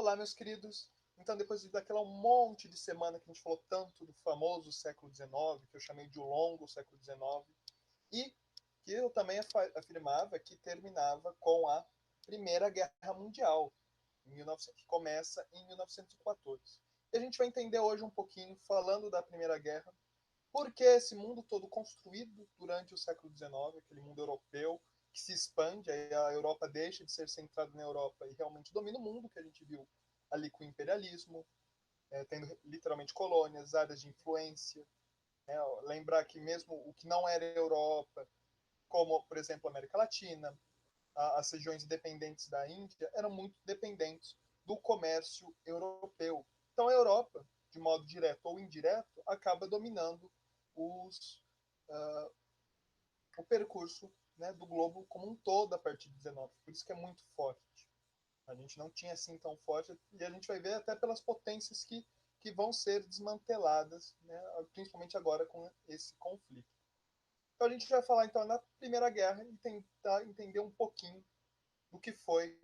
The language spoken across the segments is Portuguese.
Olá, meus queridos. Então, depois daquela monte de semana que a gente falou tanto do famoso século XIX, que eu chamei de o longo século XIX, e que eu também afirmava que terminava com a Primeira Guerra Mundial, que começa em 1914. E a gente vai entender hoje um pouquinho, falando da Primeira Guerra, por que esse mundo todo construído durante o século XIX, aquele mundo europeu que se expande, aí a Europa deixa de ser centrada na Europa e realmente domina o mundo, que a gente viu ali com o imperialismo, tendo literalmente colônias, áreas de influência. Né? Lembrar que mesmo o que não era Europa, como, por exemplo, a América Latina, as regiões independentes da Índia, eram muito dependentes do comércio europeu. Então, a Europa, de modo direto ou indireto, acaba dominando uh, o percurso, né, do globo como um todo a partir de 19. Por isso que é muito forte. A gente não tinha assim tão forte, e a gente vai ver até pelas potências que vão ser desmanteladas, né, principalmente agora com esse conflito. Então a gente vai falar então na Primeira Guerra e tentar entender um pouquinho do que foi,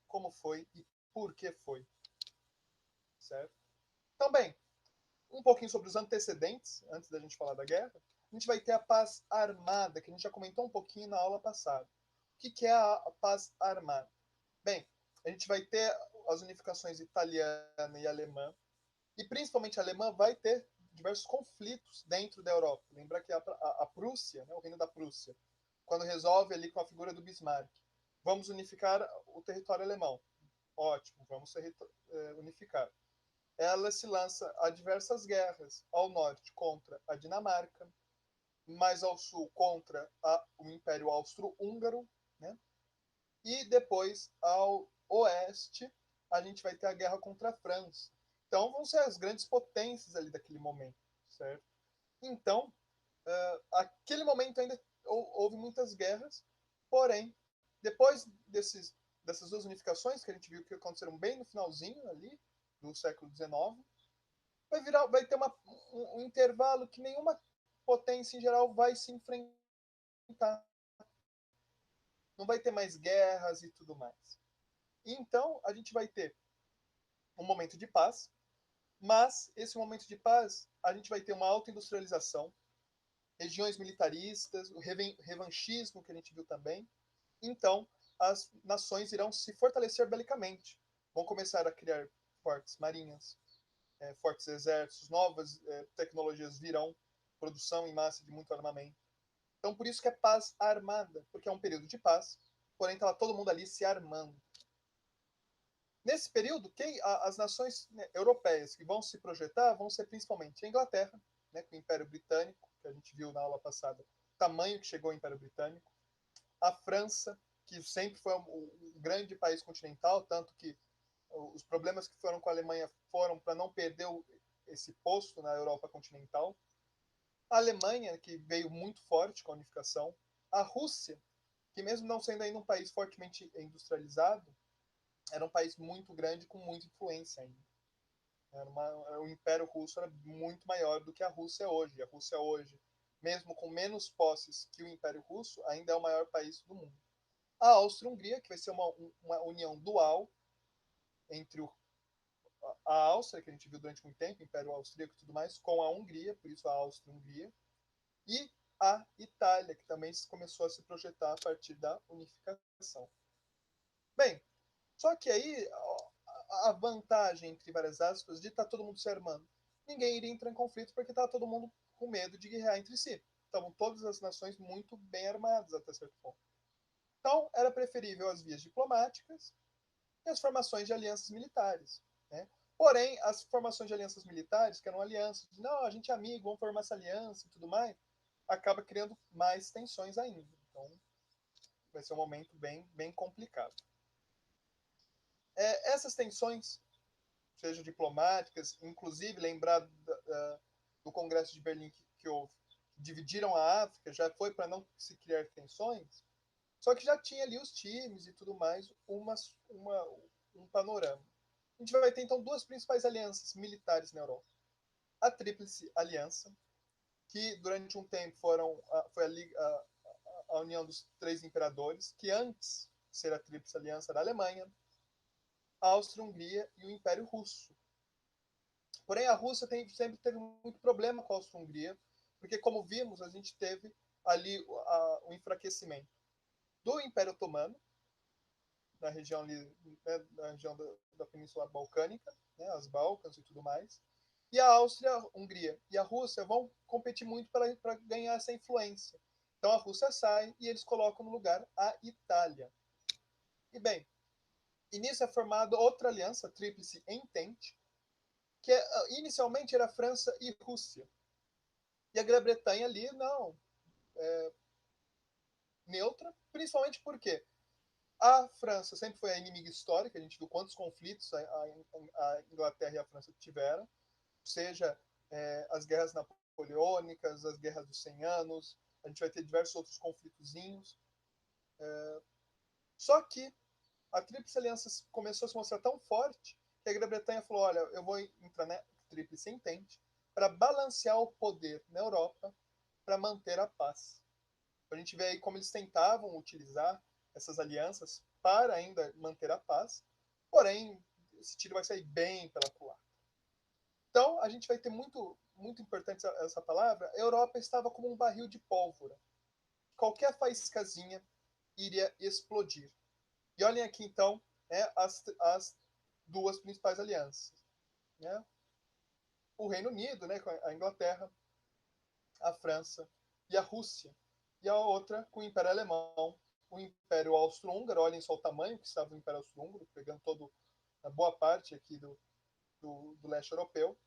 como foi e por que foi. Certo? Então, bem, um pouquinho sobre os antecedentes, antes da gente falar da guerra. A gente vai ter a paz armada, que a gente já comentou um pouquinho na aula passada. O que é a paz armada? Bem, a gente vai ter as unificações italiana e alemã, e principalmente a alemã vai ter diversos conflitos dentro da Europa. Lembra que a Prússia, né, o reino da Prússia, quando resolve ali com a figura do Bismarck, vamos unificar o território alemão. Ótimo, vamos unificar. Ela se lança a diversas guerras, ao norte contra a Dinamarca, mais ao sul contra o Império Austro-Húngaro, né? E depois ao oeste a gente vai ter a guerra contra a França. Então vão ser as grandes potências ali daquele momento, certo? Então, aquele momento ainda houve muitas guerras, porém, depois dessas duas unificações que a gente viu que aconteceram bem no finalzinho ali do século XIX, vai ter um intervalo que nenhuma potência em geral vai se enfrentar. Não vai ter mais guerras e tudo mais. Então, a gente vai ter um momento de paz, mas esse momento de paz, a gente vai ter uma autoindustrialização, regiões militaristas, o revanchismo que a gente viu também. Então, as nações irão se fortalecer belicamente. Vão começar a criar fortes marinhas, fortes exércitos, novas tecnologias virão, produção em massa de muito armamento. Então, por isso que é paz armada, porque é um período de paz, porém estava todo mundo ali se armando. Nesse período, as nações, né, europeias que vão se projetar vão ser principalmente a Inglaterra, né, com o Império Britânico, que a gente viu na aula passada, o tamanho que chegou o Império Britânico, a França, que sempre foi um grande país continental, tanto que os problemas que foram com a Alemanha foram para não perder esse posto na Europa continental, a Alemanha, que veio muito forte com a unificação, a Rússia, que mesmo não sendo ainda um país fortemente industrializado, era um país muito grande com muita influência ainda. O Império Russo era muito maior do que a Rússia hoje. A Rússia hoje, mesmo com menos posses que o Império Russo, ainda é o maior país do mundo. A Áustria-Hungria, que vai ser uma união dual entre a Áustria, que a gente viu durante muito tempo, Império Austríaco e tudo mais, com a Hungria, por isso a Áustria-Hungria, e a Itália, que também começou a se projetar a partir da unificação. Bem, só que aí a vantagem, entre várias aspas, de estar todo mundo se armando. Ninguém iria entrar em conflito porque estava todo mundo com medo de guerrear entre si. Estavam todas as nações muito bem armadas até certo ponto. Então, era preferível as vias diplomáticas e as formações de alianças militares. Né? Porém, as formações de alianças militares, que eram alianças de, não, a gente é amigo, vamos formar essa aliança e tudo mais, acaba criando mais tensões ainda. Então, vai ser um momento bem complicado. Essas tensões, seja diplomáticas, inclusive lembrar do Congresso de Berlim que houve, dividiram a África, já foi para não se criar tensões, só que já tinha ali os times e tudo mais, um panorama. A gente vai ter então duas principais alianças militares na Europa. A Tríplice Aliança, que durante um tempo foi a união dos três imperadores, que antes de ser a Tríplice Aliança da Alemanha, a Áustria-Hungria e o Império Russo. Porém, a Rússia sempre teve muito problema com a Áustria-Hungria, porque, como vimos, a gente teve ali o enfraquecimento do Império Otomano, na região, ali, né, na região da Península Balcânica, né, as Balcãs e tudo mais. E a Áustria-Hungria e a Rússia vão competir muito para ganhar essa influência. Então a Rússia sai e eles colocam no lugar a Itália. E bem, e nisso é formada outra aliança, a Tríplice Entente, que inicialmente era França e Rússia. E a Grã-Bretanha ali, não, neutra, principalmente porque a França sempre foi a inimiga histórica, a gente viu quantos conflitos a Inglaterra e a França tiveram, seja as guerras napoleônicas, as guerras dos 100 anos, a gente vai ter diversos outros conflitozinhos. Só que a Tríplice Aliança começou a se mostrar tão forte que a Grã-Bretanha falou, olha, eu vou entrar na Tríplice Entente para balancear o poder na Europa para manter a paz. A gente vê aí como eles tentavam utilizar essas alianças para ainda manter a paz, porém, esse tiro vai sair bem pela culatra. Então, a gente vai ter muito importante essa palavra, a Europa estava como um barril de pólvora. Qualquer faíscazinha iria explodir. E olhem aqui, então, as duas principais alianças. Né? O Reino Unido, né, com a Inglaterra, a França e a Rússia. E a outra com o Império Alemão, o Império Austro-Húngaro. Olhem só o tamanho que estava o Império Austro-Húngaro, pegando a boa parte aqui do leste europeu.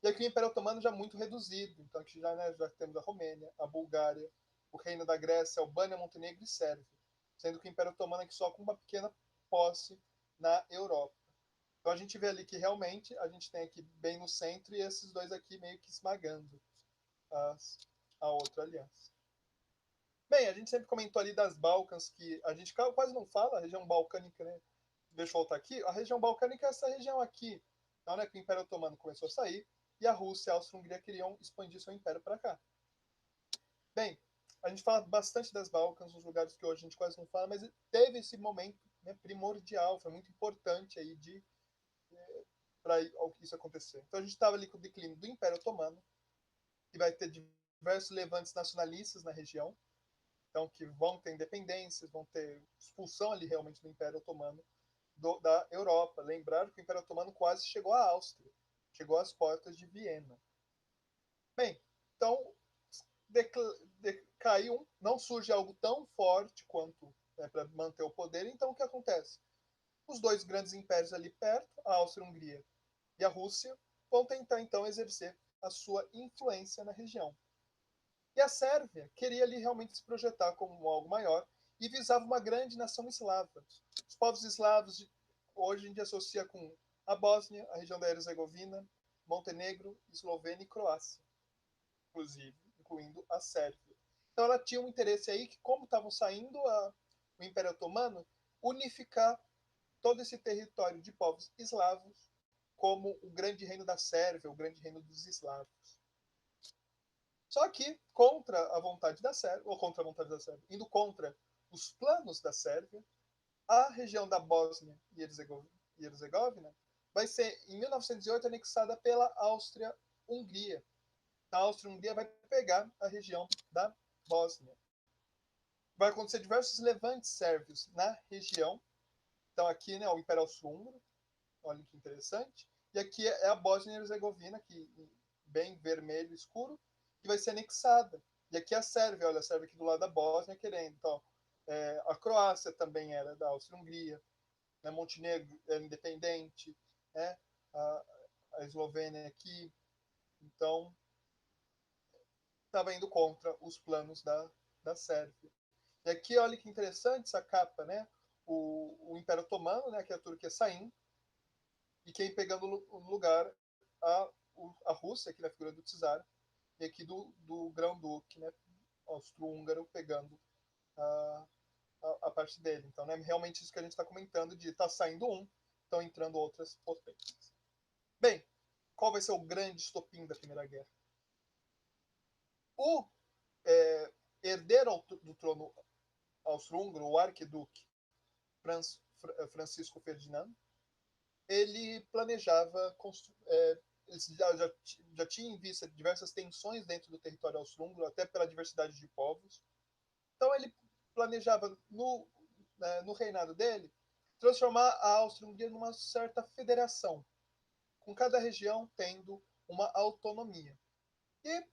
E aqui o Império Otomano já muito reduzido. Então aqui já temos a Romênia, a Bulgária, o Reino da Grécia, Albânia, Montenegro e Sérvia. Sendo que o Império Otomano aqui só com uma pequena posse na Europa. Então a gente vê ali que realmente a gente tem aqui bem no centro e esses dois aqui meio que esmagando a outra aliança. Bem, a gente sempre comentou ali das Balcãs, que a gente quase não fala, a região balcânica, né? Deixa eu voltar aqui. A região balcânica é essa região aqui. Então, né, que o Império Otomano começou a sair e a Rússia e a Áustria-Hungria queriam expandir seu império para cá. Bem, a gente fala bastante das Balcãs, os lugares que hoje a gente quase não fala, mas teve esse momento, né, primordial, foi muito importante aí para isso acontecer. Então a gente estava ali com o declínio do Império Otomano, que vai ter diversos levantes nacionalistas na região, então que vão ter independências, vão ter expulsão ali realmente do Império Otomano da Europa. Lembrar que o Império Otomano quase chegou à Áustria, chegou às portas de Viena. Bem, então caiu, não surge algo tão forte quanto, né, para manter o poder. Então o que acontece? Os dois grandes impérios ali perto, a Áustria-Hungria e a Rússia, vão tentar então exercer a sua influência na região. E a Sérvia queria ali realmente se projetar como algo maior e visava uma grande nação eslava. Os povos eslavos hoje a gente associa com a Bósnia, a região da Herzegovina, Montenegro, Eslovênia e Croácia, inclusive, incluindo a Sérvia. Então ela tinha um interesse aí que, como estavam saindo o Império Otomano, unificar todo esse território de povos eslavos como o grande reino da Sérvia, o grande reino dos eslavos. Só que, contra a vontade da Sérvia, indo contra os planos da Sérvia, a região da Bósnia e Herzegovina vai ser, em 1908, anexada pela Áustria-Hungria. A Áustria-Hungria vai pegar a região da Bósnia. Vai acontecer diversos levantes sérvios na região. Então aqui, né, o Império Austro-Húngaro, olha que interessante. E aqui é a Bósnia e Herzegovina, que bem vermelho escuro, que vai ser anexada. E aqui a Sérvia, olha, a Sérvia aqui do lado da Bósnia querendo. Então, a Croácia também era da Áustria-Hungria, né? Montenegro era independente, né? a Eslovênia aqui. Então, estava indo contra os planos da Sérvia. E aqui, olha que interessante essa capa, né? O Império Otomano, né? Que é a Turquia saindo, e quem pegando o lugar a Rússia, aqui na figura do czar, e aqui do grão-duque, né, austro-húngaro, pegando a parte dele. Então, né, realmente isso que a gente está comentando de estar saindo estão entrando outras potências. Bem, qual vai ser o grande estopim da Primeira Guerra? O herdeiro do trono austro-húngaro, o arquiduque Francisco Ferdinando, ele planejava eles já tinha em vista diversas tensões dentro do território austro-húngaro, até pela diversidade de povos. Então ele planejava, no reinado dele, transformar a Áustria-Hungria numa certa federação, com cada região tendo uma autonomia. E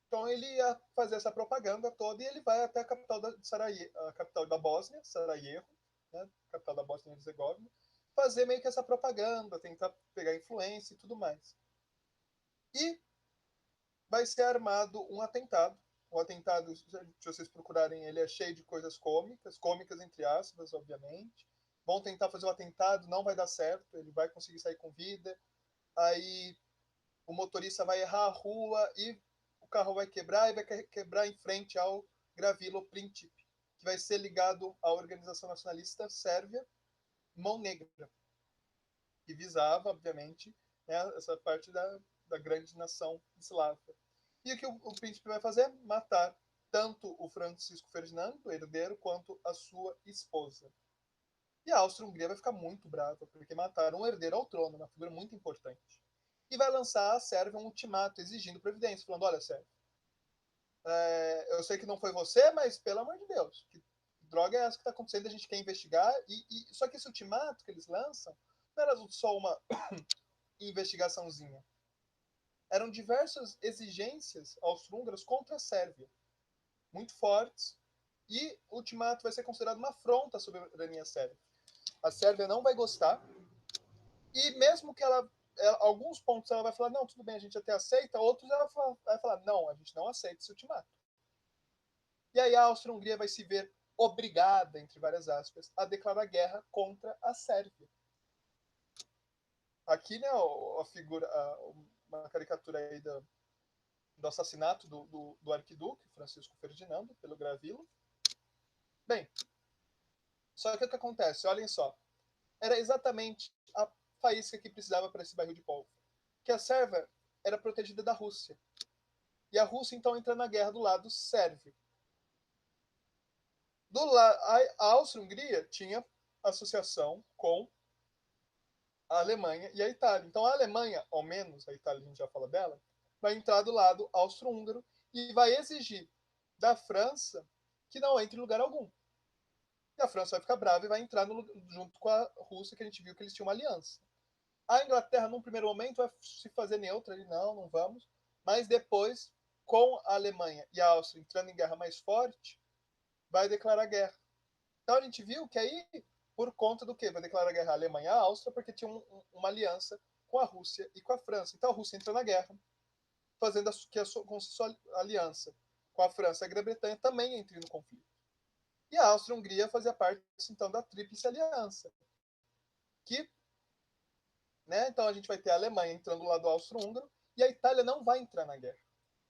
então ele ia fazer essa propaganda toda e ele vai até a capital a capital da Bósnia, Sarajevo, né, capital da Bósnia e Herzegovina, fazer meio que essa propaganda, tentar pegar influência e tudo mais. E vai ser armado um atentado. O atentado, se vocês procurarem, ele é cheio de coisas cômicas entre aspas, obviamente. Vão tentar fazer o atentado, não vai dar certo, ele vai conseguir sair com vida. Aí o motorista vai errar a rua e o carro vai quebrar e vai quebrar em frente ao Gravilo Princip, que vai ser ligado à Organização Nacionalista Sérvia Mão Negra, que visava, obviamente, né, essa parte da grande nação eslava. E o que o príncipe vai fazer? Matar tanto o Francisco Ferdinando, o herdeiro, quanto a sua esposa. E a Áustria-Hungria vai ficar muito brava, porque mataram um herdeiro ao trono, uma figura muito importante. E vai lançar à Sérvia um ultimato exigindo providência, falando: olha, Sérvia, eu sei que não foi você, mas pelo amor de Deus, que droga é essa que está acontecendo? A gente quer investigar. Só que esse ultimato que eles lançam não era só uma investigaçãozinha. Eram diversas exigências austro-húngaras contra a Sérvia, muito fortes, e o ultimato vai ser considerado uma afronta à soberania sérvia. A Sérvia não vai gostar, e mesmo que alguns pontos ela vai falar, não, tudo bem, a gente até aceita, outros ela vai falar, não, a gente não aceita esse ultimato. E aí a Áustria-Hungria vai se ver obrigada, entre várias aspas, a declarar guerra contra a Sérvia. Aqui, né, a figura, uma caricatura aí do assassinato do arquiduque Francisco Ferdinando pelo Gravilo. Bem, só que o que acontece? Olhem só. Era exatamente a faísca que precisava para esse barril de pólvora. Que a Sérvia era protegida da Rússia. E a Rússia, então, entra na guerra do lado sérvio. A Áustria-Hungria tinha associação com a Alemanha e a Itália. Então, a Alemanha, ao menos, a Itália a gente já fala dela, vai entrar do lado austro-húngaro e vai exigir da França que não entre em lugar algum. E a França vai ficar brava e vai entrar junto com a Rússia, que a gente viu que eles tinham uma aliança. A Inglaterra, num primeiro momento, vai se fazer neutra, ali, não vamos. Mas depois, com a Alemanha e a Áustria entrando em guerra mais forte, vai declarar guerra. Então a gente viu que aí, por conta do quê? Vai declarar guerra à Alemanha e à Áustria, porque tinha uma aliança com a Rússia e com a França. Então a Rússia entra na guerra, fazendo com sua aliança com a França e a Grã-Bretanha também entre no conflito. E a Áustria-Hungria fazia parte, então, da Tríplice Aliança. Que, né, então a gente vai ter a Alemanha entrando do lado austro-húngaro e a Itália não vai entrar na guerra.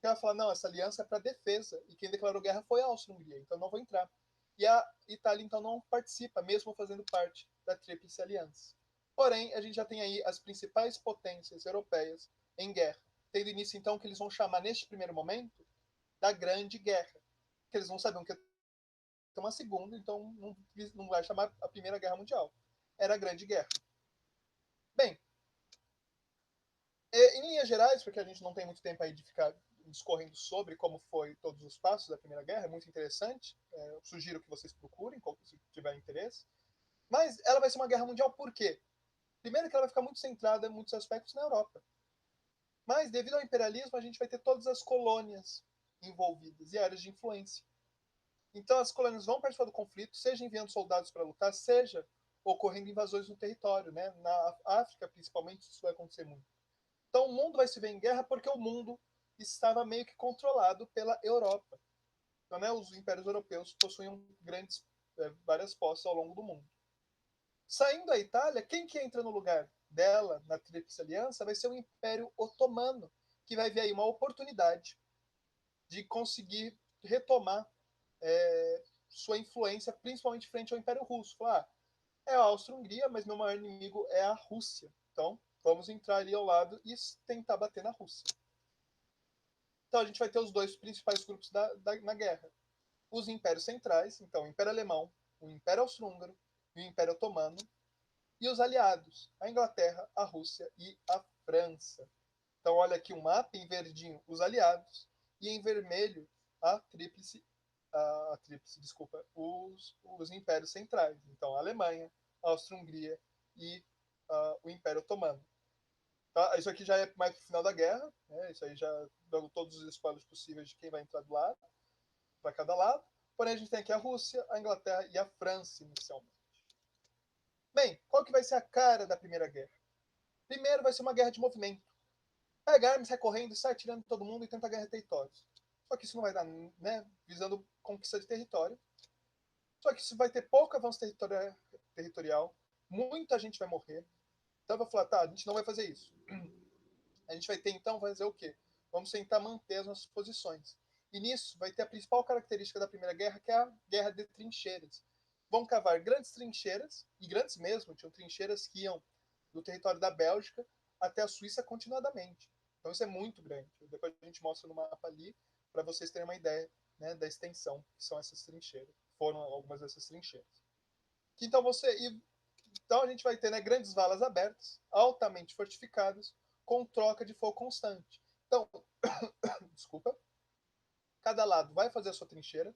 Ela fala, não, essa aliança é para defesa. E quem declarou guerra foi a Áustria-Hungria, então não vou entrar. E a Itália, então, não participa, mesmo fazendo parte da Tríplice Aliança. Porém, a gente já tem aí as principais potências europeias em guerra. Tendo início, então, que eles vão chamar, neste primeiro momento, da Grande Guerra. Que eles não sabiam que uma segunda, então não vai chamar a Primeira Guerra Mundial. Era a Grande Guerra. Bem, em linhas gerais, porque a gente não tem muito tempo aí de ficar discorrendo sobre como foi todos os passos da Primeira Guerra, é muito interessante. Eu sugiro que vocês procurem, se tiverem interesse. Mas ela vai ser uma guerra mundial por quê? Primeiro que ela vai ficar muito centrada em muitos aspectos na Europa. Mas, devido ao imperialismo, a gente vai ter todas as colônias envolvidas e áreas de influência. Então, as colônias vão participar do conflito, seja enviando soldados para lutar, seja ocorrendo invasões no território. Né? Na África, principalmente, isso vai acontecer muito. Então, o mundo vai se ver em guerra porque o mundo estava meio que controlado pela Europa. Então, né, os impérios europeus possuíam várias posses ao longo do mundo. Saindo a Itália, quem que entra no lugar dela na Tríplice Aliança vai ser o Império Otomano, que vai ver aí uma oportunidade de conseguir retomar sua influência, principalmente frente ao Império Russo. É a Áustria-Hungria, mas meu maior inimigo é a Rússia. Então, vamos entrar ali ao lado e tentar bater na Rússia. Então, a gente vai ter os dois principais grupos na guerra. Os impérios centrais, então, o Império Alemão, o Império Austro-Húngaro e o Império Otomano, e os aliados, a Inglaterra, a Rússia e a França. Então, olha aqui um mapa, em verdinho, os aliados, e em vermelho, desculpa, os impérios centrais. Então, a Alemanha, a Áustria-Hungria e o Império Otomano. Tá? Isso aqui já é mais pro final da guerra, né? Isso aí já dando todos os spoilers possíveis de quem vai entrar do lado, para cada lado. Porém, a gente tem aqui a Rússia, a Inglaterra e a França inicialmente. Bem, qual que vai ser a cara da Primeira Guerra? Primeiro vai ser uma guerra de movimento. Pega armas, sai correndo, sai atirando todo mundo e tenta ganhar territórios. Só que isso não vai dar, né, visando conquista de território. Só que isso vai ter pouco avanço territorial, muita gente vai morrer. Então eu vou falar, tá, a gente não vai fazer isso. A gente vai ter então fazer o quê? Vamos tentar manter as nossas posições. E nisso vai ter a principal característica da Primeira Guerra, que é a guerra de trincheiras. Vão cavar grandes trincheiras, e grandes mesmo, tinham trincheiras que iam do território da Bélgica até a Suíça continuadamente. Então isso é muito grande. Depois a gente mostra no mapa ali, para vocês terem uma ideia, né, da extensão que são essas trincheiras. Foram algumas dessas trincheiras. Então a gente vai ter, né, grandes valas abertas, altamente fortificadas, com troca de fogo constante. Então, desculpa, cada lado vai fazer a sua trincheira,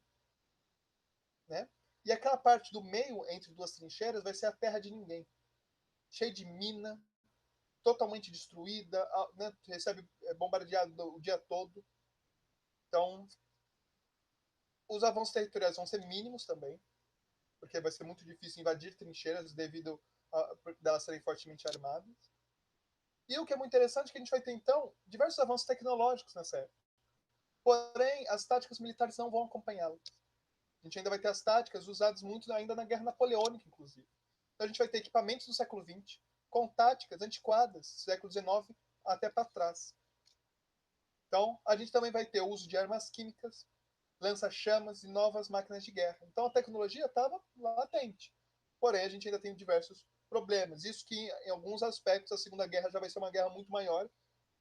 né? E aquela parte do meio entre duas trincheiras vai ser a terra de ninguém, cheia de mina, totalmente destruída, né? Recebe bombardeado o dia todo. Então, os avanços territoriais vão ser mínimos também, porque vai ser muito difícil invadir trincheiras devido a delas serem fortemente armadas. E o que é muito interessante é que a gente vai ter, então, diversos avanços tecnológicos nessa época. Porém, as táticas militares não vão acompanhá-las. A gente ainda vai ter as táticas usadas muito ainda na Guerra Napoleônica, inclusive. Então a gente vai ter equipamentos do século XX com táticas antiquadas, século XIX até para trás. Então a gente também vai ter o uso de armas químicas, lança-chamas e novas máquinas de guerra. Então a tecnologia estava latente. Porém, a gente ainda tem diversos problemas. Isso que, em alguns aspectos, a Segunda Guerra já vai ser uma guerra muito maior,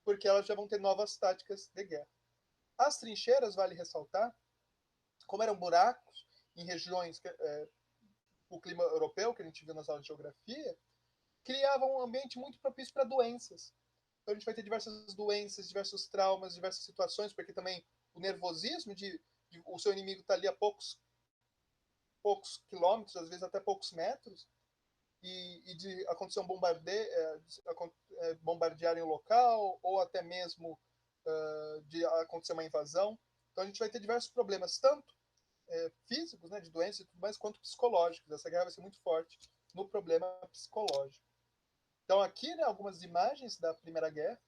porque elas já vão ter novas táticas de guerra. As trincheiras, vale ressaltar, como eram buracos em regiões, o clima europeu, que a gente viu nas aulas de geografia, criava um ambiente muito propício para doenças. Então a gente vai ter diversas doenças, diversos traumas, diversas situações, porque também o nervosismo de o seu inimigo estar ali a poucos quilômetros, às vezes até poucos metros, e de acontecer um bombardeio, bombardearem o local, ou até mesmo de acontecer uma invasão. Então a gente vai ter diversos problemas, tanto físicos, né, de doenças e tudo mais, quanto psicológicos. Essa guerra vai ser muito forte no problema psicológico. Então aqui, né, algumas imagens da Primeira Guerra.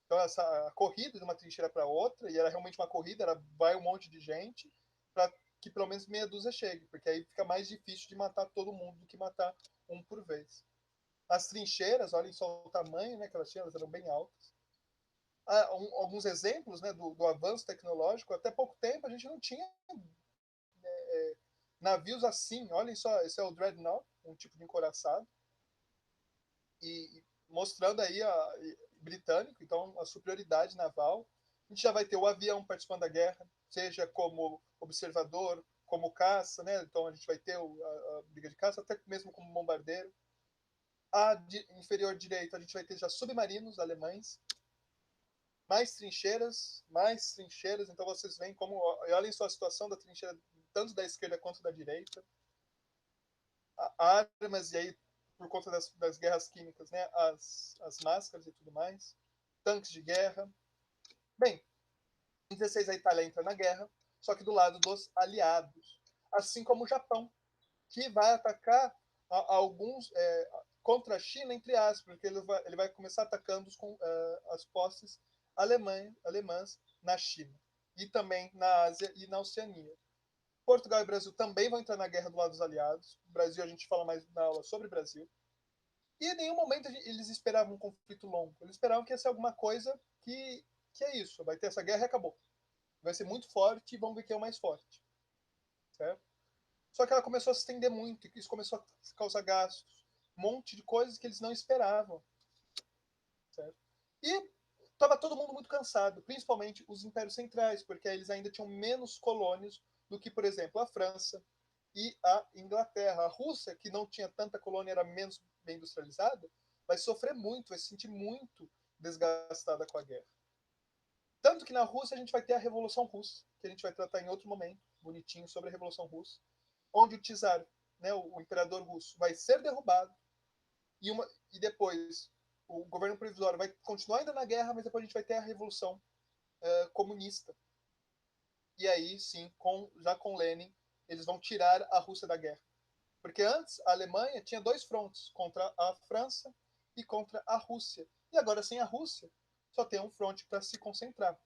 Então a corrida de uma trincheira para outra, e era realmente uma corrida, vai um monte de gente, para que pelo menos meia dúzia chegue, porque aí fica mais difícil de matar todo mundo do que matar um por vez. As trincheiras, olhem só o tamanho, né, que elas tinham, elas eram bem altas. Alguns exemplos, né, do avanço tecnológico. Até pouco tempo a gente não tinha navios assim. Olhem só, esse é o Dreadnought, um tipo de encouraçado, e mostrando aí britânico, então a superioridade naval. A gente já vai ter o avião participando da guerra, seja como observador, como caça, né? Então a gente vai ter a briga de caça, até mesmo como bombardeiro. Inferior direito a gente vai ter já submarinos alemães, mais trincheiras, então vocês veem como, olhem só a situação da trincheira, tanto da esquerda quanto da direita. Armas, e aí por conta das guerras químicas, né, as máscaras e tudo mais, tanques de guerra. Bem, em 16 a Itália entra na guerra, só que do lado dos aliados, assim como o Japão, que vai atacar alguns contra a China, entre aspas, porque ele vai começar atacando as posses alemãs na China, e também na Ásia e na Oceania. Portugal e Brasil também vão entrar na guerra do lado dos aliados. O Brasil, a gente fala mais na aula sobre o Brasil. E em nenhum momento eles esperavam um conflito longo. Eles esperavam que ia ser alguma coisa que é isso. Vai ter essa guerra e acabou. Vai ser muito forte e vamos ver quem é o mais forte. Certo? Só que ela começou a se estender muito. E isso começou a causar gastos. Um monte de coisas que eles não esperavam. Certo? E estava todo mundo muito cansado. Principalmente os impérios centrais. Porque eles ainda tinham menos colônias do que, por exemplo, a França e a Inglaterra. A Rússia, que não tinha tanta colônia, era menos bem industrializada, vai sofrer muito, vai se sentir muito desgastada com a guerra. Tanto que na Rússia a gente vai ter a Revolução Russa, que a gente vai tratar em outro momento, bonitinho, sobre a Revolução Russa, onde o czar, né, o imperador russo, vai ser derrubado e depois o governo provisório vai continuar ainda na guerra, mas depois a gente vai ter a Revolução comunista. E aí, sim, já com Lenin, eles vão tirar a Rússia da guerra. Porque antes a Alemanha tinha 2 frontes, contra a França e contra a Rússia. E agora, sem a Rússia, só tem um fronte para se concentrar.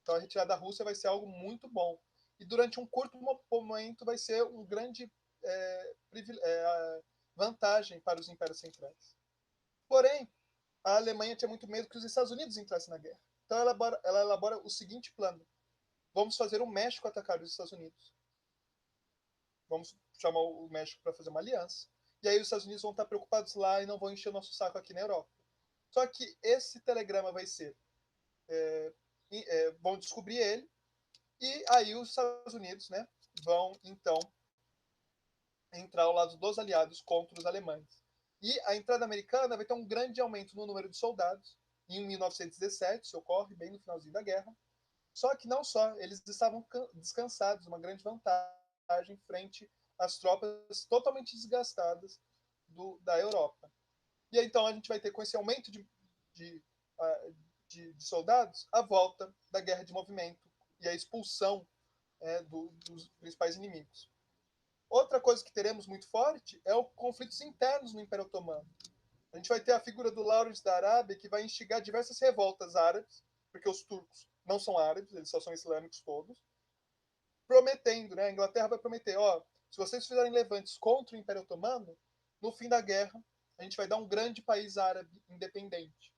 Então a retirada da Rússia vai ser algo muito bom. E durante um curto momento vai ser um grande vantagem para os impérios centrais. Porém, a Alemanha tinha muito medo que os Estados Unidos entrassem na guerra. Então ela elabora o seguinte plano: vamos fazer o México atacar os Estados Unidos. Vamos chamar o México para fazer uma aliança. E aí os Estados Unidos vão estar preocupados lá e não vão encher o nosso saco aqui na Europa. Só que esse telegrama vai ser... vão descobrir ele, e aí os Estados Unidos, né, vão, então, entrar ao lado dos aliados contra os alemães. E a entrada americana vai ter um grande aumento no número de soldados. Em 1917, isso ocorre bem no finalzinho da guerra. Só que não só, eles estavam descansados, uma grande vantagem frente às tropas totalmente desgastadas da Europa. E aí, então a gente vai ter, com esse aumento de soldados, a volta da guerra de movimento e a expulsão dos principais inimigos. Outra coisa que teremos muito forte é os conflitos internos no Império Otomano. A gente vai ter a figura do Lawrence da Arábia, que vai instigar diversas revoltas árabes, porque os turcos não são árabes, eles só são islâmicos todos, prometendo, né, a Inglaterra vai prometer, se vocês fizerem levantes contra o Império Otomano, no fim da guerra, a gente vai dar um grande país árabe independente.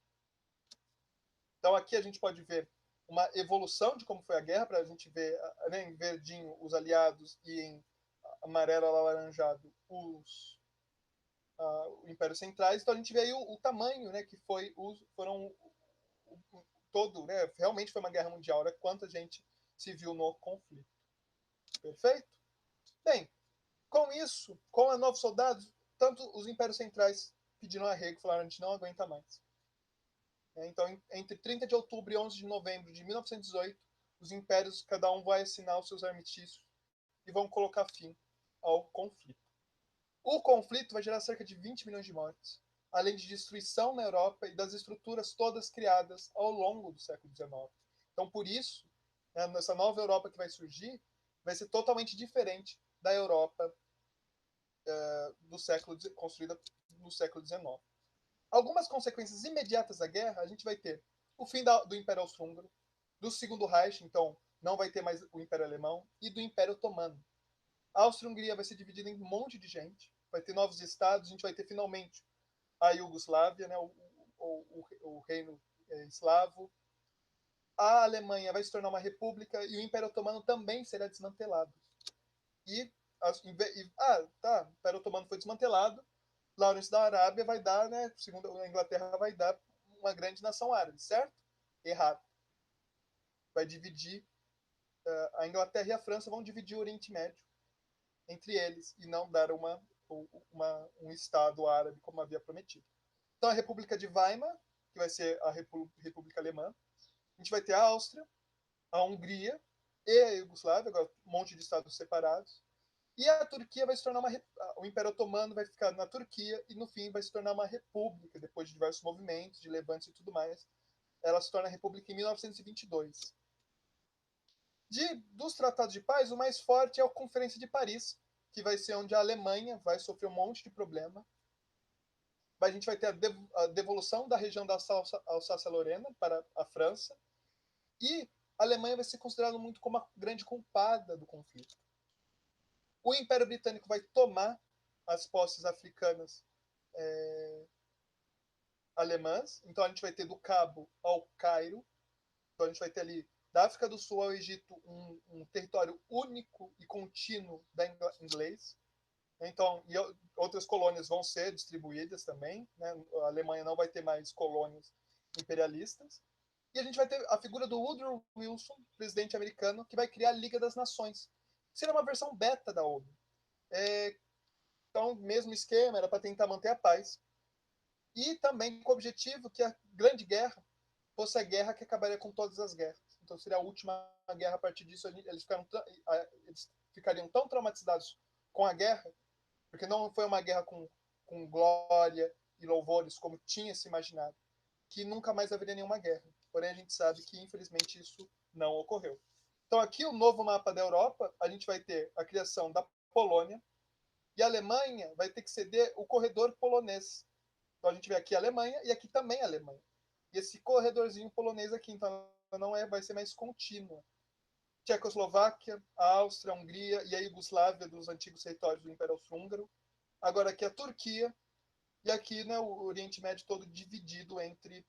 Então aqui a gente pode ver uma evolução de como foi a guerra, para a gente ver, né, em verdinho os aliados e em amarelo alaranjado os impérios centrais. Então a gente vê aí o tamanho, né, que foram todo, né, realmente foi uma guerra mundial, olha quanta gente se viu no conflito. Perfeito? Bem, com isso, com a novos soldados, tanto os impérios centrais pediram arrego, falaram: a gente não aguenta mais. Então, entre 30 de outubro e 11 de novembro de 1918, os impérios, cada um vai assinar os seus armistícios e vão colocar fim ao conflito. O conflito vai gerar cerca de 20 milhões de mortes, além de destruição na Europa e das estruturas todas criadas ao longo do século XIX. Então, por isso, essa nova Europa que vai surgir vai ser totalmente diferente da Europa construída no século XIX. Algumas consequências imediatas da guerra, a gente vai ter o fim do Império Austro-Húngaro, do Segundo Reich, então não vai ter mais o Império Alemão, e do Império Otomano. A Áustria-Hungria vai ser dividida em um monte de gente, vai ter novos estados, a gente vai ter finalmente a Iugoslávia, né, o reino eslavo. A Alemanha vai se tornar uma república e o Império Otomano também será desmantelado. O Império Otomano foi desmantelado, Lawrence da Arábia vai dar, né, segundo a Inglaterra, vai dar uma grande nação árabe, certo? Errado. Vai dividir, a Inglaterra e a França vão dividir o Oriente Médio entre eles e não dar um Estado árabe como havia prometido. Então a República de Weimar, que vai ser a República Alemã, a gente vai ter a Áustria, a Hungria e a Iugoslávia, agora um monte de estados separados. E a Turquia vai se tornar o Império Otomano vai ficar na Turquia e no fim vai se tornar uma república, depois de diversos movimentos, de levantes e tudo mais. Ela se torna república em 1922. Dos tratados de paz, o mais forte é a Conferência de Paris, que vai ser onde a Alemanha vai sofrer um monte de problema. A gente vai ter a devolução da região da Alsácia-Lorena para a França. E a Alemanha vai ser considerada muito como a grande culpada do conflito. O Império Britânico vai tomar as posses africanas alemãs. Então a gente vai ter do Cabo ao Cairo. Então a gente vai ter ali da África do Sul ao Egito um território único e contínuo da inglês. Então, e outras colônias vão ser distribuídas também, né? A Alemanha não vai ter mais colônias imperialistas. E a gente vai ter a figura do Woodrow Wilson, presidente americano, que vai criar a Liga das Nações. Será uma versão beta da ONU. Então, mesmo esquema, era para tentar manter a paz. e também com o objetivo que a Grande Guerra fosse a guerra que acabaria com todas as guerras. Então seria a última guerra. A partir disso, eles ficariam tão traumatizados com a guerra, porque não foi uma guerra com glória e louvores como tinha se imaginado, que nunca mais haveria nenhuma guerra. Porém, a gente sabe que, infelizmente, isso não ocorreu. Então, aqui, o novo mapa da Europa, a gente vai ter a criação da Polônia, e a Alemanha vai ter que ceder o corredor polonês. Então, a gente vê aqui a Alemanha e aqui também a Alemanha. E esse corredorzinho polonês aqui, então, não vai ser mais contínua. Tchecoslováquia, a Áustria, a Hungria e a Iugoslávia, dos antigos territórios do Império Austro-Húngaro. Agora aqui a Turquia, e aqui, né, o Oriente Médio todo dividido entre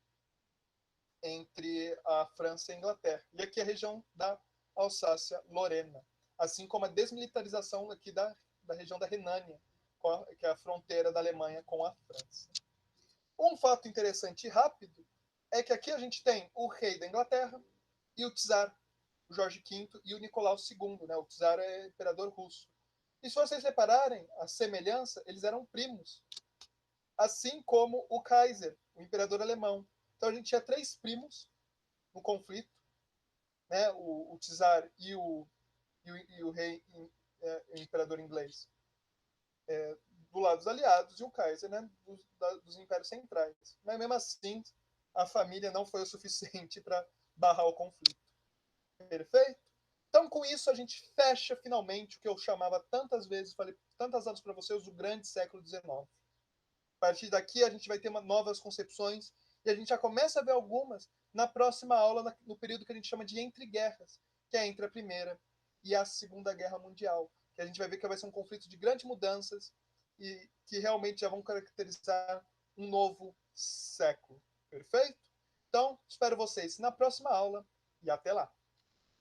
a França e a Inglaterra. E aqui a região da Alsácia-Lorena, assim como a desmilitarização aqui da região da Renânia, que é a fronteira da Alemanha com a França. Um fato interessante e rápido é que aqui a gente tem o rei da Inglaterra e o czar, o Jorge V e o Nicolau II, né? O czar é imperador russo. E se vocês repararem a semelhança, eles eram primos, assim como o Kaiser, o imperador alemão. Então a gente tinha 3 primos no conflito, né? O czar e o rei, o imperador inglês, do lado dos aliados, e o Kaiser, né? Dos impérios centrais. Mas mesmo assim, a família não foi o suficiente para barrar o conflito. Perfeito? Então, com isso, a gente fecha finalmente o que eu chamava tantas vezes, falei tantas anos para vocês, o grande século XIX. A partir daqui, a gente vai ter novas concepções, e a gente já começa a ver algumas na próxima aula, no período que a gente chama de entre guerras, que é entre a Primeira e a Segunda Guerra Mundial, que a gente vai ver que vai ser um conflito de grandes mudanças e que realmente já vão caracterizar um novo século. Perfeito? Então, espero vocês na próxima aula e até lá!